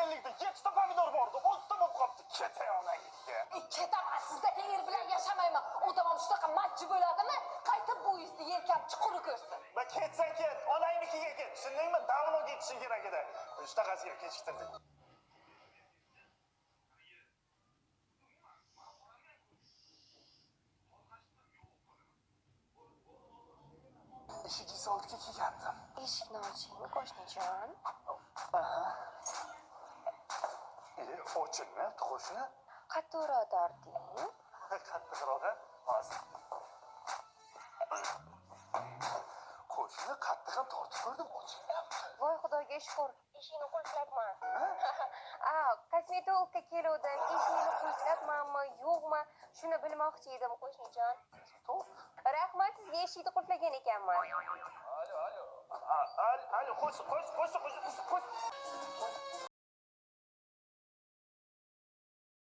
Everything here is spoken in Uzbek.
ellikta 7ta pomidor bordi, 10ta bo'lib qolibdi. Ketay onangizga. Ketaman, sizda tengir bilan yashamayman. Odamam shunaqa majji bo'ladimi? Qaytib bu yuzni yelkam chuquri ko'rsin. Va ketsang ket, onangnikiga ket. Tushundingmi? Davno ketishing kerak edi. Shtaqasiga kechiktirdik. Eshigingiz oldiga kelgandim. Eshikni oching, qo'shnijon. Ochilma, qo'shni. Qattiqroq torting. Qattiqroq, hozir. Qo'shni qattiq ham tortib ko'rdim, ochilmayapti. Voy xudoga shukr. Eshikni qulflabman. Kosmetologga keluvdim. Eshikni qulflabmanmi, yo'qmi? Shuni bilmoqchi edim, qo'shnijon. Rahmat, sizga eshikni qulflagan ekanman. Alo, qo'sh.